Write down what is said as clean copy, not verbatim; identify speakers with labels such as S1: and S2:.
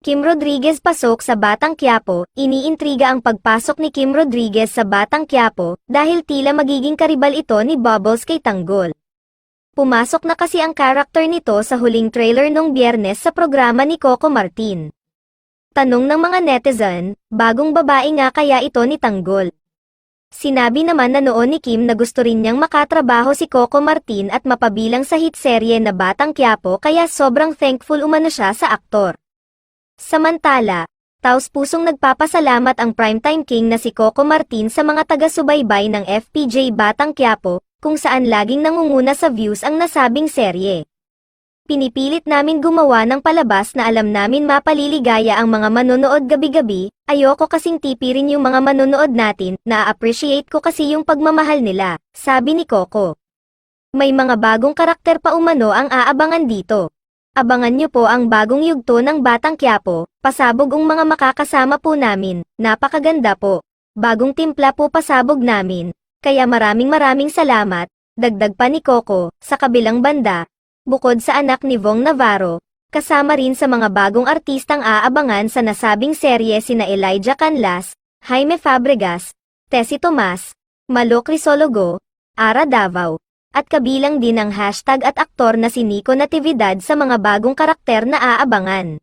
S1: Kim Rodriguez pasok sa Batang Quiapo. Iniintriga ang pagpasok ni Kim Rodriguez sa Batang Quiapo dahil tila magiging karibal ito ni Bubbles kay Tanggol. Pumasok na kasi ang karakter nito sa huling trailer nung Biyernes sa programa ni Coco Martin. Tanong ng mga netizen, bagong babae nga kaya ito ni Tanggol? Sinabi naman na noon ni Kim na gusto rin niyang makatrabaho si Coco Martin at mapabilang sa hit serye na Batang Quiapo kaya sobrang thankful umano siya sa aktor. Samantala, taos-pusong nagpapasalamat ang primetime king na si Coco Martin sa mga taga-subaybay ng FPJ Batang Quiapo, kung saan laging nangunguna sa views ang nasabing serye. Pinipilit namin gumawa ng palabas na alam namin mapaliligaya ang mga manonood gabi-gabi, ayoko kasing tipirin yung mga manonood natin, na-appreciate ko kasi yung pagmamahal nila, sabi ni Coco. May mga bagong karakter pa umano ang aabangan dito. Abangan nyo po ang bagong yugto ng Batang Quiapo, pasabog ang mga makakasama po namin, napakaganda po. Bagong timpla po pasabog namin, kaya maraming salamat, dagdag pa ni Coco. Sa kabilang banda, bukod sa anak ni Vong Navarro, kasama rin sa mga bagong artistang aabangan sa nasabing serye sina Elijah Canlas, Jaime Fabregas, Tessie Tomas, Malo Crisologo, Ara Davao, at kabilang din ang hashtag at aktor na si Nico Natividad sa mga bagong karakter na aabangan.